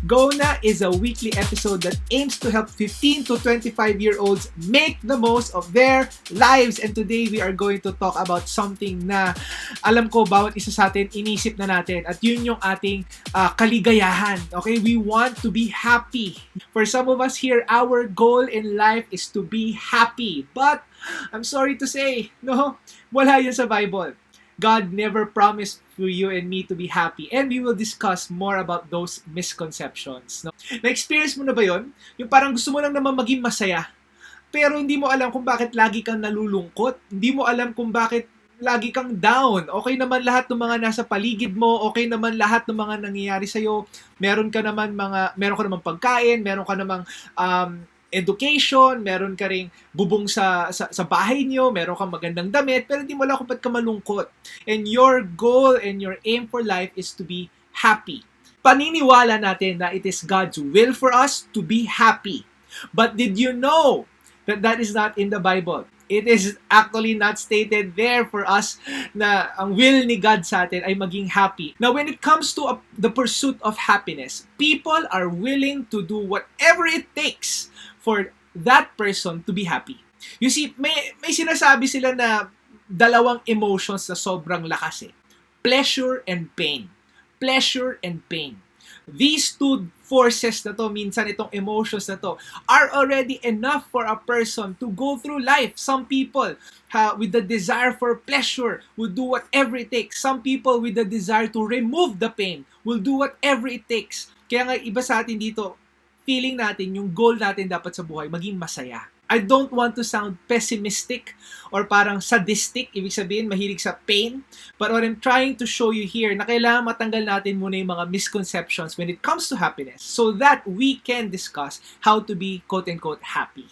Go Na is a weekly episode that aims to help 15 to 25-year-olds make the most of their lives. And today we are going to talk about something na alam ko bawat isa sa atin inisip na natin, at yun yung ating kaligayahan. Okay, we want to be happy. For some of us here, our goal in life is to be happy. But I'm sorry to say, no, wala yun sa Bible. God never promised for you and me to be happy. And we will discuss more about those misconceptions. No? Na-experience mo na ba yun? Yung parang gusto mo lang naman maging masaya, pero hindi mo alam kung bakit lagi kang nalulungkot. Hindi mo alam kung bakit lagi kang down. Okay naman lahat ng mga nasa paligid mo, okay naman lahat ng mga nangyayari sa'yo. Meron ka naman pagkain, meron ka namang education, meron ka ring bubong sa bahay nyo, meron kang magandang damit, pero hindi mo alam kung ba't ka malungkot. And your goal and your aim for life is to be happy. Paniniwala natin na it is God's will for us to be happy. But did you know that that is not in the Bible? It is actually not stated there for us na ang will ni God sa atin ay maging happy. Now, when it comes to the pursuit of happiness, people are willing to do whatever it takes for that person to be happy. You see, may sinasabi sila na dalawang emotions na sobrang lakas eh. Pleasure and pain. Pleasure and pain. These two forces na to, minsan itong emotions na to, are already enough for a person to go through life. Some people with the desire for pleasure will do whatever it takes. Some people with the desire to remove the pain will do whatever it takes. Kaya nga iba sa atin dito, feeling natin, yung goal natin dapat sa buhay, maging masaya. I don't want to sound pessimistic or parang sadistic, ibig sabihin mahilig sa pain. But what I'm trying to show you here, na kailangan matanggal natin muna yung mga misconceptions when it comes to happiness so that we can discuss how to be quote-unquote happy.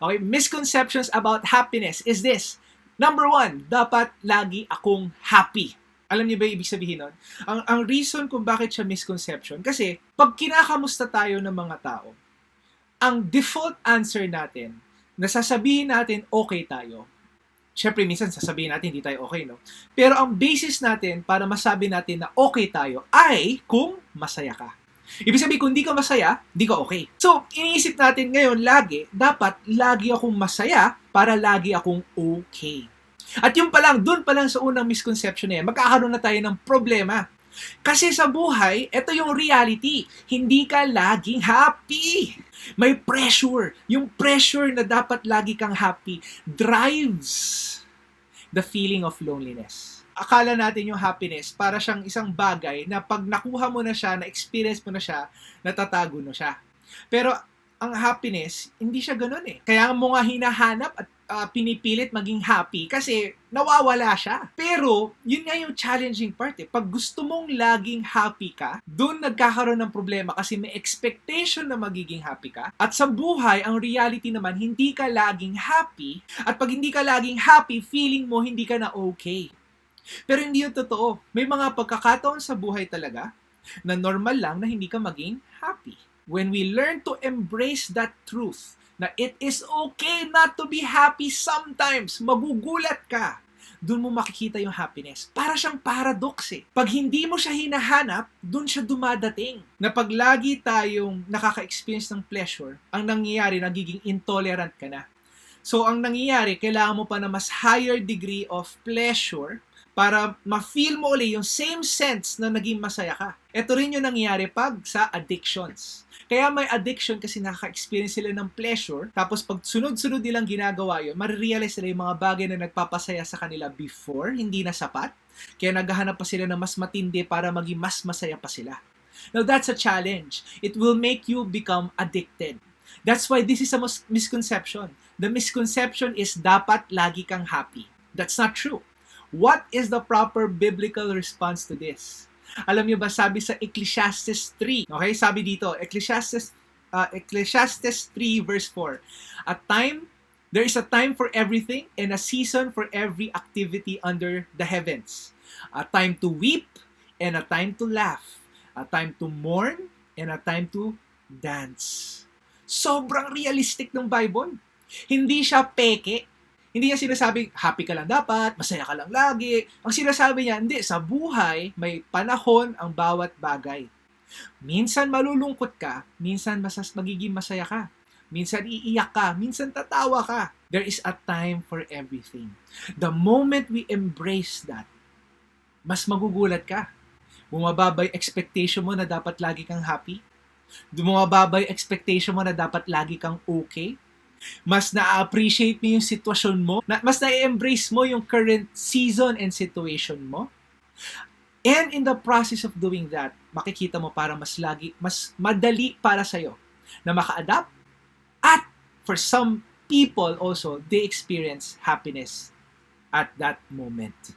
Okay, misconceptions about happiness is this. Number one, dapat lagi akong happy. Alam niyo ba yung ibig sabihin nun? Ang reason kung bakit siya misconception, kasi pag kinakamusta tayo ng mga tao, ang default answer natin, na sasabihin natin okay tayo. Siyempre, minsan sasabihin natin hindi tayo okay, no? Pero ang basis natin para masabi natin na okay tayo ay kung masaya ka. Ibig sabihin, kung di ka masaya, di ka okay. So, iniisip natin ngayon lagi, dapat lagi akong masaya para lagi akong okay. At yung doon pa lang sa unang misconception na yan, magkakaroon na tayo ng problema. Kasi sa buhay, ito yung reality. Hindi ka laging happy. May pressure. Yung pressure na dapat lagi kang happy drives the feeling of loneliness. Akala natin yung happiness para siyang isang bagay na pag nakuha mo na siya, na-experience mo na siya, natatago na siya. Pero ang happiness, hindi siya ganun eh. Kaya mo nga hinahanap at pinipilit maging happy kasi nawawala siya. Pero, yun nga yung challenging part eh. Pag gusto mong laging happy ka, doon nagkakaroon ng problema kasi may expectation na magiging happy ka. At sa buhay, ang reality naman, hindi ka laging happy. At pag hindi ka laging happy, feeling mo hindi ka na okay. Pero hindi yung totoo. May mga pagkakataon sa buhay talaga na normal lang na hindi ka maging happy. When we learn to embrace that truth, na it is okay not to be happy sometimes, magugulat ka. Doon mo makikita yung happiness. Para siyang paradox eh. Pag hindi mo siya hinahanap, doon siya dumadating. Na pag lagi tayong nakaka-experience ng pleasure, ang nangyayari, nagiging intolerant ka na. So, ang nangyayari, kailangan mo pa na mas higher degree of pleasure para ma-feel mo ulit yung same sense na naging masaya ka. Ito rin yung nangyayari pag sa addictions. Kaya may addiction kasi nakaka-experience sila ng pleasure, tapos pag sunod-sunod nilang ginagawa yun, marirealize nila yung mga bagay na nagpapasaya sa kanila before, hindi na sapat. Kaya naghahanap pa sila ng mas matindi para maging mas masaya pa sila. Now that's a challenge. It will make you become addicted. That's why this is a misconception. The misconception is dapat lagi kang happy. That's not true. What is the proper biblical response to this? Alam niyo ba, sabi sa Ecclesiastes 3, okay, sabi dito, Ecclesiastes 3 verse 4, there is a time for everything and a season for every activity under the heavens. A time to weep and a time to laugh. A time to mourn and a time to dance. Sobrang realistic ng Bible. Hindi siya peke. Hindi niya sinasabing happy ka lang dapat, masaya ka lang lagi. Ang sinasabi niya, hindi, sa buhay, may panahon ang bawat bagay. Minsan malulungkot ka, minsan magiging masaya ka. Minsan iiyak ka, minsan tatawa ka. There is a time for everything. The moment we embrace that, mas magugulat ka. Bumababa yung expectation mo na dapat lagi kang happy. Bumababa yung expectation mo na dapat lagi kang okay. Mas na-appreciate mo yung sitwasyon mo. Mas na-embrace mo yung current season and situation mo. And in the process of doing that, makikita mo para mas madali para sa'yo na maka-adapt. At for some people also, they experience happiness at that moment.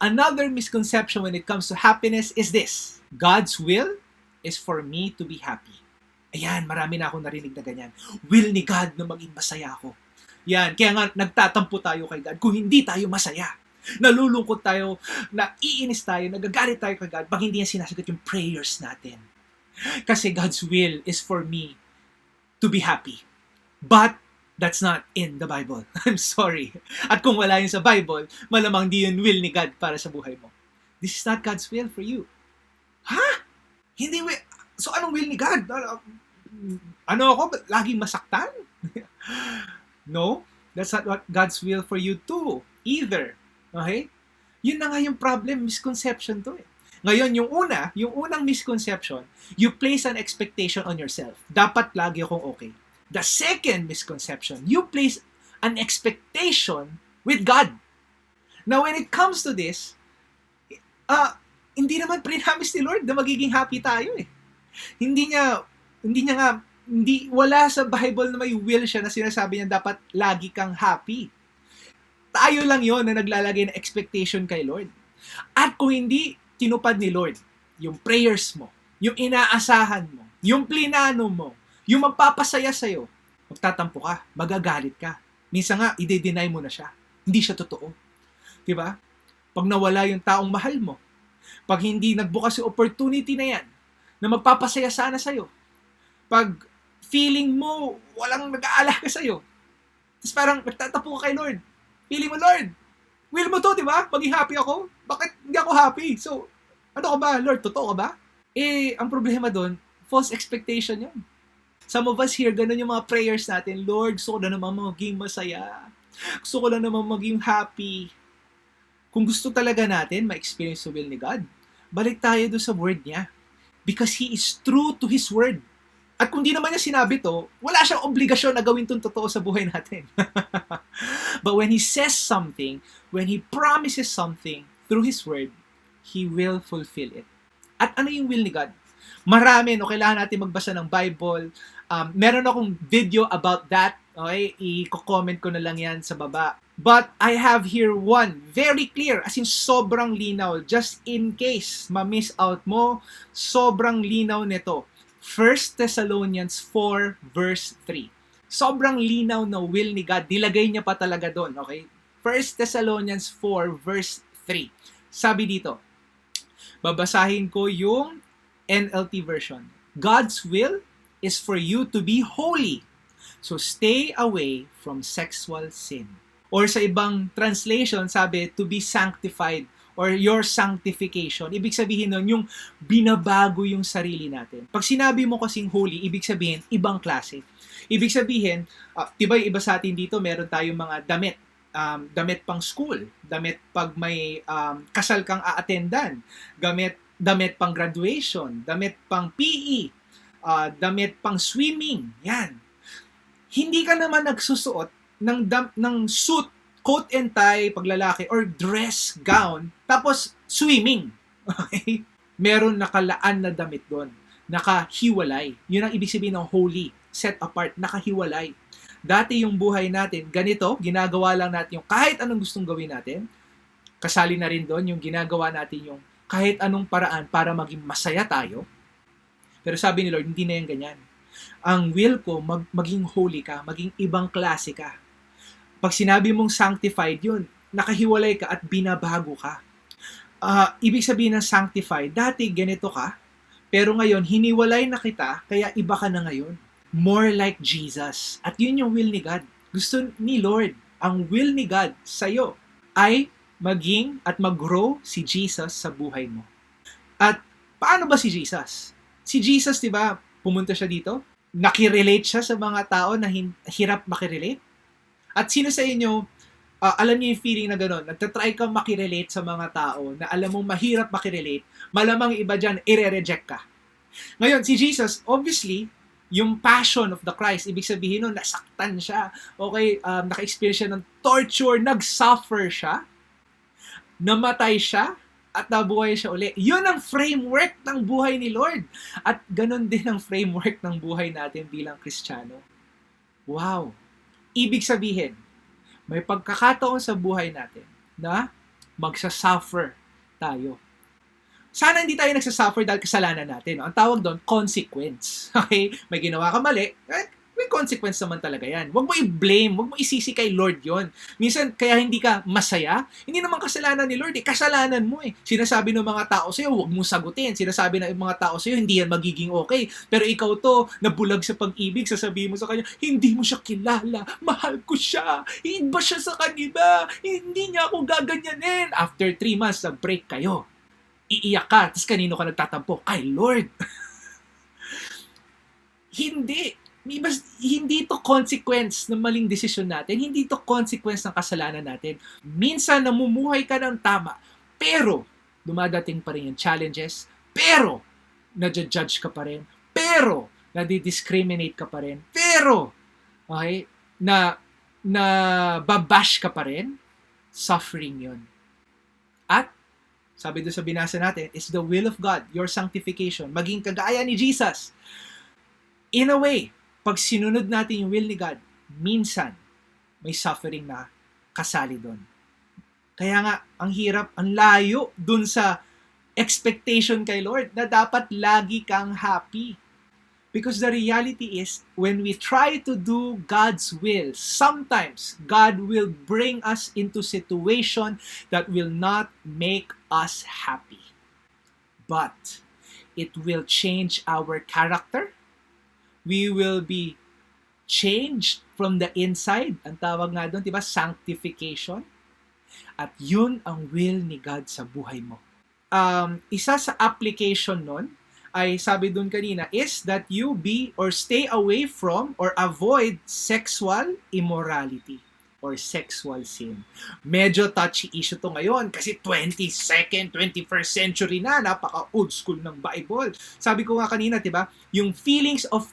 Another misconception when it comes to happiness is this: God's will is for me to be happy. Ayan, marami na akong narinig na ganyan. Will ni God na maging masaya ako. Yan, kaya nga nagtatampo tayo kay God kung hindi tayo masaya. Nalulungkot tayo, naiinis tayo, nagagalit tayo kay God pag hindi niya sinasagot yung prayers natin. Kasi God's will is for me to be happy. But that's not in the Bible. I'm sorry. At kung wala yun sa Bible, malamang di yun will ni God para sa buhay mo. This is not God's will for you. Ha? Hindi will. So anong will ni God? Ano ako? Laging masaktan? No, that's not what God's will for you too. Either. Okay? Yun na nga yung problem, misconception to eh. Ngayon, yung unang misconception, you place an expectation on yourself. Dapat lagi akong okay. The second misconception, you place an expectation with God. Now, when it comes to this, hindi naman prinamis ni Lord na magiging happy tayo eh. Wala sa Bible na may will siya na sinasabi niya dapat lagi kang happy. Tayo lang yon na naglalagay ng expectation kay Lord. At kung hindi tinupad ni Lord yung prayers mo, yung inaasahan mo, yung plinano mo, yung magpapasaya sa'yo, magtatampo ka, magagalit ka. Minsan nga, i-deny mo na siya. Hindi siya totoo. Diba? Pag nawala yung taong mahal mo, pag hindi nagbukas yung opportunity na yan, na magpapasaya sana sa'yo, pag feeling mo, walang nag-aalaga sa'yo, tapos parang nagtatapo ka kay Lord, feeling mo, Lord, will mo to, diba? Maging happy ako? Bakit hindi ako happy? So, ano ka ba, Lord? Totoo ka ba? Ang problema doon, false expectation yun. Some of us here, ganun yung mga prayers natin. Lord, gusto ko na naman maging masaya. Gusto ko na naman maging happy. Kung gusto talaga natin ma-experience the will ni God, balik tayo doon sa word niya. Because He is true to His word. At kung di naman niya sinabi to, wala siyang obligasyon na gawin itong totoo sa buhay natin. But when He says something, when He promises something through His word, He will fulfill it. At ano yung will ni God? Marami, no? Kailangan natin magbasa ng Bible. Meron akong video about that. Okay? I-comment ko na lang yan sa baba. But I have here one, very clear, as in sobrang linaw. Just in case ma-miss out mo, sobrang linaw nito. 1 Thessalonians 4 verse 3. Sobrang linaw na will ni God. Nilagay niya pa talaga doon. Okay? 1 Thessalonians 4 verse 3. Sabi dito, babasahin ko yung NLT version. God's will is for you to be holy. So stay away from sexual sin. Or sa ibang translation, sabi, to be sanctified or your sanctification. Ibig sabihin nun, yung binabago yung sarili natin. Pag sinabi mo kasing holy, ibig sabihin, ibang klase. Ibig sabihin, diba iba sa atin dito, meron tayong mga damit. Damit pang school, damit pag may kasal kang a-attendan, damit pang graduation, damit pang PE, damit pang swimming, yan. Hindi ka naman nagsusuot ng suit, coat and tie, pag lalaki, or dress gown, tapos swimming. Okay? Meron nakalaan na damit doon. Nakahiwalay. Yun ang ibig sabihin ng holy, set apart, nakahiwalay. Dati yung buhay natin, ganito, ginagawa lang natin yung kahit anong gustong gawin natin. Kasali na rin doon yung ginagawa natin yung kahit anong paraan para maging masaya tayo. Pero sabi ni Lord, hindi na yan ganyan. Ang will ko, maging holy ka, maging ibang klase ka. Pag sinabi mong sanctified yun, nakahiwalay ka at binabago ka. Ibig sabihin ng sanctified, dati ganito ka, pero ngayon hiniwalay na kita, kaya iba ka na ngayon. more like Jesus. At yun yung will ni God. Gusto ni Lord, ang will ni God sa'yo ay maging at mag-grow si Jesus sa buhay mo. At paano ba si Jesus? Si Jesus, di ba, pumunta siya dito, nakirelate siya sa mga tao na hirap makirelate. At sino sa inyo, alam niyo yung feeling na gano'n, nagtatry kang makirelate sa mga tao na alam mong mahirap makirelate, malamang iba dyan, ire-reject ka. Ngayon, si Jesus, obviously, yung passion of the Christ, ibig sabihin nun, nasaktan siya, okay, naka-experience siya ng torture, nag-suffer siya, namatay siya, at nabuhay siya uli. Yun ang framework ng buhay ni Lord. At ganun din ang framework ng buhay natin bilang Kristiyano. Wow! Ibig sabihin, may pagkakataon sa buhay natin na magsasuffer tayo. Sana hindi tayo nagsasuffer dahil kasalanan natin. No? Ang tawag doon, consequence. Okay? May ginawa ka mali, may consequence naman talaga yan. Huwag mo i-blame, huwag mo isisi kay Lord yon. Minsan, kaya hindi ka masaya, hindi naman kasalanan ni Lord, kasalanan mo eh. Sinasabi ng mga tao sa'yo, huwag mo sagutin. Sinasabi ng mga tao sa'yo, hindi yan magiging okay. Pero ikaw to, nabulag sa pag-ibig, sasabihin mo sa kanya, hindi mo siya kilala, mahal ko siya, iba siya sa kanila, hindi niya ako gaganyanin. After 3 months, nag-break kayo. Iiyak ka, tapos kanino ka nagtatampo? Kay Lord. Hindi to consequence ng maling desisyon natin. Hindi to consequence ng kasalanan natin. Minsan, namumuhay ka ng tama, pero dumadating pa rin yung challenges, pero nadjudge ka pa rin, pero nadidiscriminate ka pa rin, pero okay, na babash ka pa rin, suffering yon. At sabi doon sa binasa natin, it's the will of God, your sanctification, maging kagaya ni Jesus. In a way, pag sinunod natin yung will ni God, minsan, may suffering na kasali doon. Kaya nga, ang hirap, ang layo doon sa expectation kay Lord na dapat lagi kang happy. Because the reality is, when we try to do God's will, sometimes God will bring us into situation that will not make us happy. But it will change our character. We will be changed from the inside. Ang tawag nga doon, diba? Sanctification. At yun ang will ni God sa buhay mo. Isa sa application nun, ay sabi doon kanina, is that you be or stay away from or avoid sexual immorality or sexual sin. Medyo touchy issue to ngayon kasi 22nd, 21st century na, napaka-old school ng Bible. Sabi ko nga kanina, diba, yung feelings of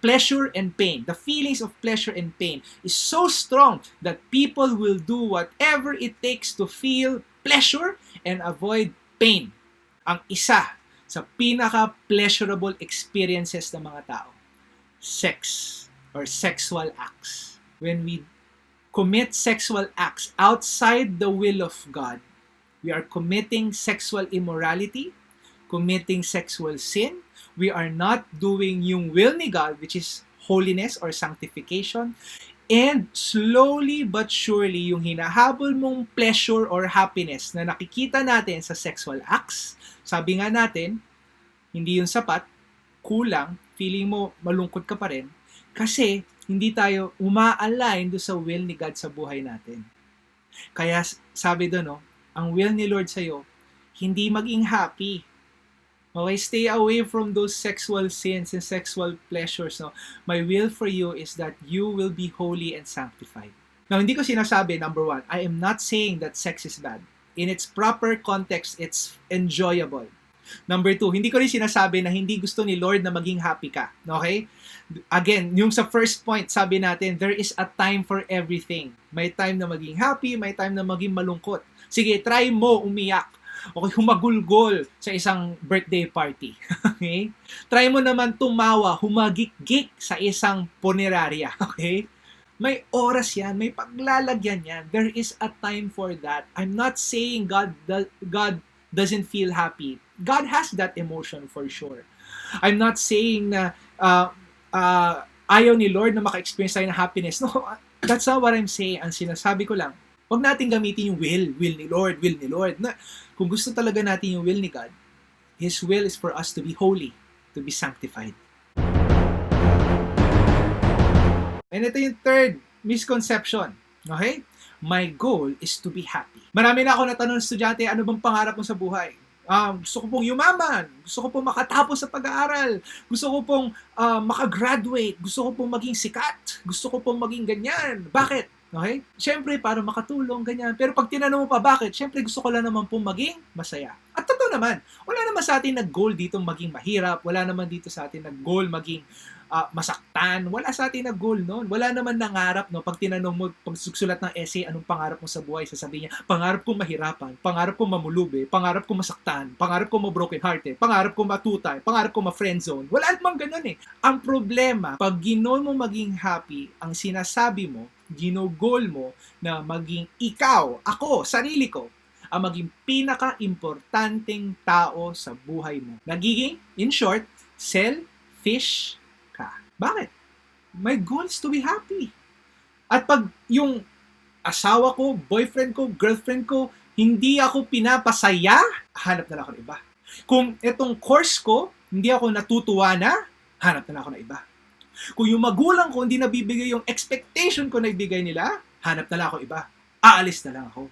pleasure and pain, the feelings of pleasure and pain is so strong that people will do whatever it takes to feel pleasure and avoid pain. Ang isa sa pinaka-pleasurable experiences ng mga tao, sex or sexual acts. When we commit sexual acts outside the will of God, we are committing sexual immorality, committing sexual sin. We are not doing yung will ni God, which is holiness or sanctification. And slowly but surely, yung hinahabol mong pleasure or happiness na nakikita natin sa sexual acts, sabi nga natin, hindi yun sapat, kulang, feeling mo malungkot ka pa rin, kasi hindi tayo uma-align do sa will ni God sa buhay natin. Kaya sabi doon, no, ang will ni Lord sa'yo, hindi maging happy. Okay, stay away from those sexual sins and sexual pleasures. No? My will for you is that you will be holy and sanctified. Now, hindi ko sinasabi, number one, I am not saying that sex is bad. In its proper context, it's enjoyable. Number two, hindi ko rin sinasabi na hindi gusto ni Lord na maging happy ka. Okay? Again, yung sa first point, sabi natin, there is a time for everything. May time na maging happy, may time na maging malungkot. Sige, try mo umiyak. Okay, humagulgol sa isang birthday party. Okay? Try mo naman tumawa, humagik-gik sa isang punerarya. Okay? May oras yan, may paglalagyan yan. There is a time for that. I'm not saying God doesn't feel happy. God has that emotion for sure. I'm not saying na ayaw ni Lord na maka-experience tayo ng happiness. No, that's not what I'm saying. Ang sinasabi ko lang, huwag natin gamitin yung will ni Lord. Na, kung gusto talaga natin yung will ni God, His will is for us to be holy, to be sanctified. And ito yung third misconception. Okay? My goal is to be happy. Marami na ako natanong sa estudyante, ano bang pangarap mo sa buhay? Gusto ko pong yumaman. Gusto ko pong makatapos sa pag-aaral. Gusto ko pong makagraduate. Gusto ko pong maging sikat. Gusto ko pong maging ganyan. Bakit? Okay? Siyempre, para makatulong, ganyan. Pero pag tinanong mo pa bakit, siyempre gusto ko lang naman pong maging masaya. At totoo naman, wala naman sa atin nag-goal dito maging mahirap. Wala naman dito sa atin nag-goal maging masaktan. Wala sa atin nag-goal noon. Wala naman nangarap, no? Pag tinanong mo, pag susulat ng essay, anong pangarap mo sa buhay, sasabihin niya, pangarap ko mahirapan, pangarap ko mamulubi, pangarap ko masaktan, pangarap ko ma-broken hearted, pangarap ko matutay, pangarap ko ma-friendzone. Wala namang ganun eh. Ang problema, pag ginol mo maging happy, ang sinasabi mo, ginogol mo na maging ikaw, ako, sarili ko, ang maging pinaka-importanteng tao sa buhay mo. Nagiging, in short, selfish ka. Bakit? My goal is to be happy. At pag yung asawa ko, boyfriend ko, girlfriend ko, hindi ako pinapasaya, hanap na lang ako ng iba. Kung itong course ko, hindi ako natutuwa na, hanap na lang ako ng iba. Kung yung magulang ko hindi nabibigay yung expectation ko na ibigay nila, hanap na lang ako iba. Aalis na lang ako.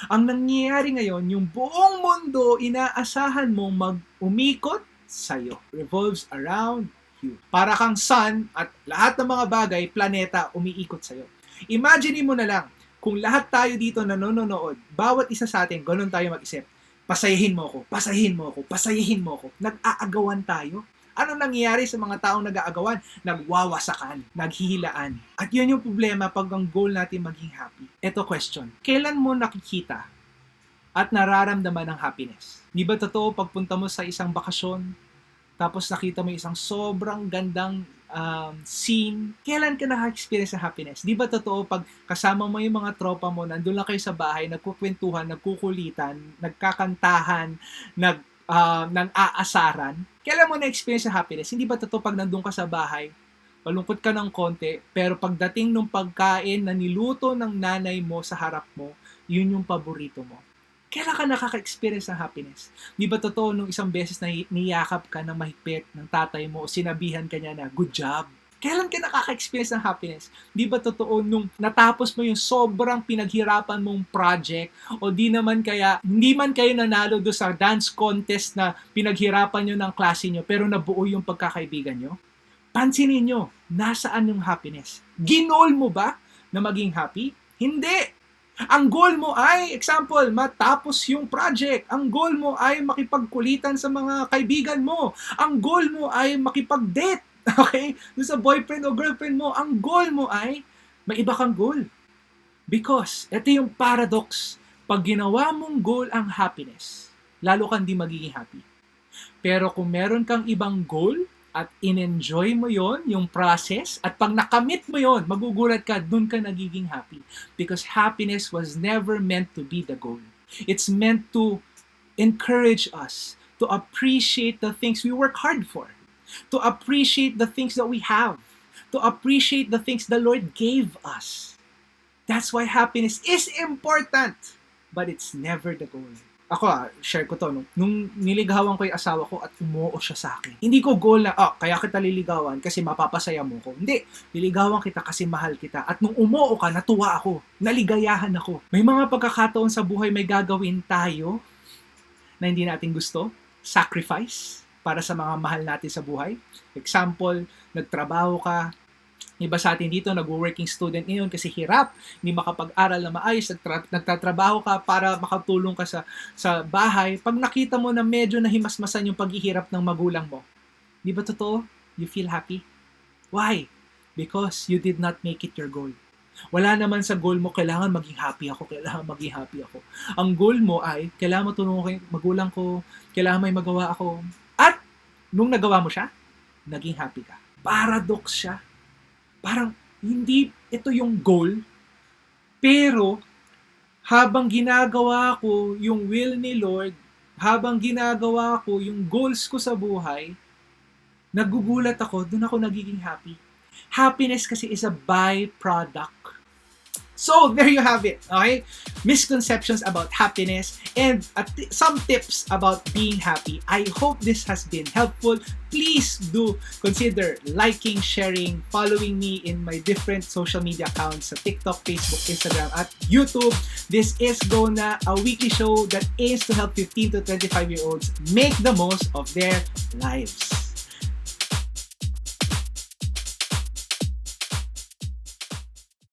Ang nangyayari ngayon, yung buong mundo, inaasahan mong mag-umikot sa'yo. Revolves around you. Para kang sun at lahat ng mga bagay, planeta, umiikot sa'yo. Imagine mo na lang, kung lahat tayo dito nanonood, bawat isa sa atin, ganun tayo mag-isip. Pasayahin mo ako, pasayahin mo ako, pasayahin mo ako. Nag-aagawan tayo. Ano nangyayari sa mga taong nag-aagawan? Nagwawasakan, naghihilaan. At yun yung problema pag ang goal natin maging happy. Ito question, kailan mo nakikita at nararamdaman ng happiness? Di ba totoo pagpunta mo sa isang bakasyon, tapos nakita mo isang sobrang gandang scene, kailan ka naka-experience ng happiness? Di ba totoo pag kasama mo yung mga tropa mo, nandun lang kayo sa bahay, nagkukwentuhan, nagkukulitan, nagkakantahan, nang-aasaran, kailan mo na-experience sa happiness? Hindi ba totoo pag nandun ka sa bahay, malungkot ka ng konti, pero pagdating ng pagkain na niluto ng nanay mo sa harap mo, yun yung paborito mo. Kailan ka nakaka-experience ng happiness? Di ba totoo nung isang beses na niyakap ka ng mahigpit ng tatay mo o sinabihan ka niya na, good job? Kailan ka nakaka-experience ng happiness? Di ba totoo nung natapos mo yung sobrang pinaghirapan mong project o hindi man kayo nanalo do sa dance contest na pinaghirapan nyo ng klase nyo pero nabuo yung pagkakaibigan nyo? Pansinin nyo, nasaan yung happiness? Ginol mo ba na maging happy? Hindi! Ang goal mo ay, example, matapos yung project. Ang goal mo ay makipagkulitan sa mga kaibigan mo. Ang goal mo ay makipag-date. Okay? Doon sa boyfriend o girlfriend mo, ang goal mo ay may iba kang goal. Because, ito yung paradox. Pag ginawa mong goal ang happiness, lalo kang di magiging happy. Pero kung meron kang ibang goal at in-enjoy mo yon yung process, at pag nakamit mo yon, magugulat ka, dun ka nagiging happy. Because happiness was never meant to be the goal. It's meant to encourage us to appreciate the things we work hard for. To appreciate the things that we have. To appreciate the things the Lord gave us. That's why happiness is important. But it's never the goal. Ako share ko to. Nung niligawan ko yung asawa ko at umuo siya sa akin. Hindi ko goal na, kaya kita liligawan kasi mapapasaya mo ko. Hindi. Liligawan kita kasi mahal kita. At nung umuo ka, natuwa ako. Naligayahan ako. May mga pagkakataon sa buhay may gagawin tayo na hindi natin gusto. Sacrifice para sa mga mahal natin sa buhay. Example, nagtrabaho ka. Iba sa atin dito, nag-working student ngayon kasi hirap, hindi makapag-aral na maayos, nagtatrabaho ka para makatulong ka sa bahay. Pag nakita mo na medyo nahimasmasan yung paghihirap ng magulang mo, di ba totoo? You feel happy? Why? Because you did not make it your goal. Wala naman sa goal mo, kailangan maging happy ako, kailangan maging happy ako. Ang goal mo ay, kailangan matulungan ko yung magulang ko, kailangan may magawa ako. At, nung nagawa mo siya, naging happy ka. Paradox siya. Parang, hindi ito yung goal, pero, habang ginagawa ko yung will ni Lord, habang ginagawa ko yung goals ko sa buhay, nagugulat ako, doon ako nagiging happy. Happiness kasi is a byproduct. So, there you have it. Okay? Misconceptions about happiness and some tips about being happy. I hope this has been helpful. Please do consider liking, sharing, following me in my different social media accounts sa TikTok, Facebook, Instagram, at YouTube. This is Gona, a weekly show that aims to help 15 to 25-year-olds make the most of their lives.